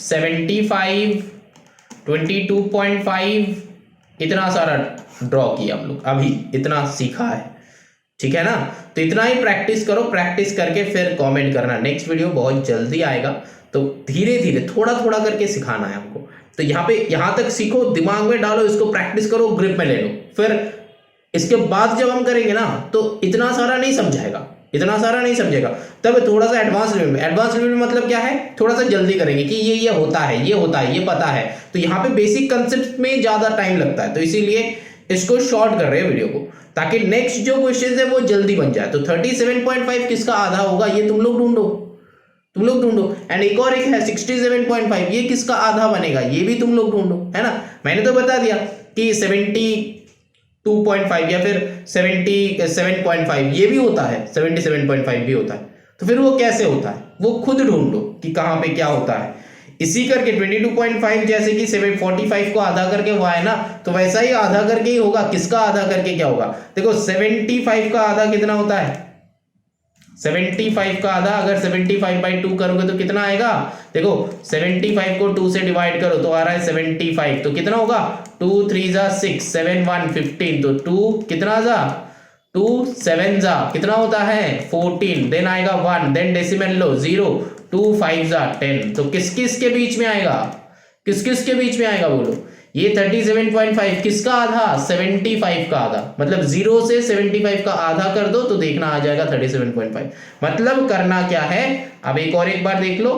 75, 22.5, इतना सारा ड्रॉ किया हम लोग, अभी इतना सीखा है, ठीक है ना। तो इतना ही प्रैक्टिस करो, प्रैक्टिस करके फिर कमेंट करना। नेक्स्ट वीडियो बहुत जल्दी आएगा, तो धीरे धीरे थोड़ा थोड़ा करके सिखाना है हमको। तो यहां तक सीखो, दिमाग में डालो, इसको प्रैक्टिस करो, ग्रिप में ले लो। फिर इसके बाद जब हम करेंगे ना तो इतना सारा नहीं समझेगा, तब थोड़ा सा एडवांस लेवल में मतलब क्या है, थोड़ा सा जल्दी करेंगे कि ये होता है, ये पता है। तो यहाँ पे बेसिक कंसेप्ट में ज्यादा टाइम लगता है, तो इसीलिए इसको शॉर्ट कर रहे हैं वीडियो को, ताकि नेक्स्ट जो क्वेश्चन है वो जल्दी बन जाए। तो 37.5 किसका आधा होगा ये तुम लोग ढूंढो। एंड एक और एक है 67.5, ये किसका आधा बनेगा ये भी तुम लोग ढूंढो, है ना। मैंने तो बता दिया कि 72.5 या फिर 77.5 ये भी होता है, 77.5 भी होता है। तो फिर वो कैसे होता है वो खुद ढूंढो कि कहां पे क्या होता है। इसी करके 22.5 जैसे कि 745 को आधा करके हुआ है ना, तो वैसा ही आधा करके ही होगा। किसका आधा करके क्या होगा, देखो 75 का आधा कितना होता है, 75 का आधा अगर 75/2 करोगे तो कितना आएगा, देखो 75 को 2 से डिवाइड करो तो आ रहा है 75, तो कितना होगा 2 3 जा 6, 7 1 15, तो 2 कितना जा 2 7 जा कितना होता है 14, देन आएगा 1, देन डेसिमल लो 0, 2 5 जा 10। तो किस किस के बीच में आएगा, बोलो। ये 37.5 किसका आधा, 75 का आधा, मतलब 0 से 75 का आधा कर दो तो देखना आ जाएगा 37.5। मतलब करना क्या है, अब एक बार देख लो,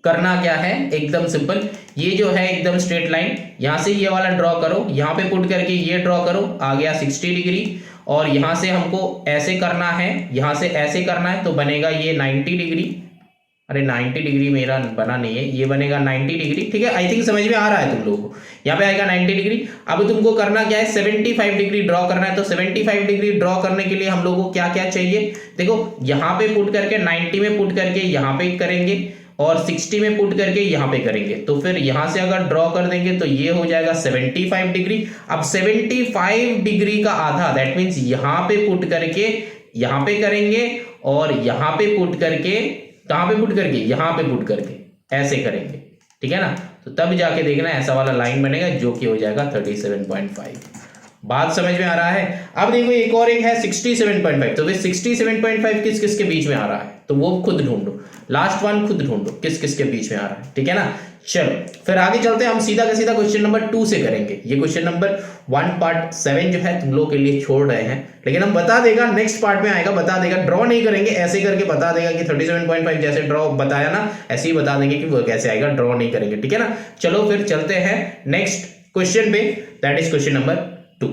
करना क्या है, एकदम सिंपल। ये जो है एकदम स्ट्रेट लाइन, यहां से ये वाला ड्रॉ करो, यहां पे पुट करके ये ड्रॉ करो, आ गया 60 डिग्री। और यहां से हमको ऐसे करना है, यहां से ऐसे करना है, तो बनेगा ये 90 डिग्री। अरे 90 डिग्री मेरा बना नहीं है, ये बनेगा 90 डिग्री, ठीक है। आई थिंक समझ में आ रहा है तुम लोगों को, यहाँ पे आएगा 90 डिग्री। अब तुमको करना क्या है, 75 डिग्री ड्रॉ करना है। तो 75 डिग्री ड्रॉ करने के लिए हम लोगों को क्या क्या चाहिए, देखो यहाँ पे पुट करके 90 में पुट करके यहाँ पे करेंगे, और 60 में पुट करके यहाँ पे करेंगे। तो फिर यहाँ से अगर ड्रॉ कर देंगे तो ये हो जाएगा 75 डिग्री। अब 75 डिग्री का आधा, दैट मीन्स यहाँ पे पुट करके यहाँ पे करेंगे, और यहाँ पे पुट करके कहां पे पुट करके, यहां पे पुट करके ऐसे करेंगे, ठीक है ना। तो तब जाके देखना ऐसा वाला लाइन बनेगा जो कि हो जाएगा 37.5। बात समझ में आ रहा है। अब देखो एक है 67.5, तो 67.5 किस किस के बीच में आ रहा है, तो वो खुद ढूंढो, लास्ट वन खुद ढूंढो किस किस के बीच में आ रहा है, ठीक है ना। चलो फिर आगे चलते हैं, हम सीधा का सीधा क्वेश्चन नंबर 2 से करेंगे। ये क्वेश्चन नंबर 1/7 जो है तुम लोग के लिए छोड़ रहे हैं, लेकिन हम बता देगा नेक्स्ट पार्ट में आएगा, बता देगा, ड्रॉ नहीं करेंगे, ऐसे करके बता देगा कि 37.5 जैसे ड्रॉ बताया ना ऐसे ही बता देंगे कि वो कैसे आएगा, ड्रॉ नहीं करेंगे, ठीक है ना। चलो फिर चलते हैं नेक्स्ट क्वेश्चन पे, दैट इज क्वेश्चन नंबर 2।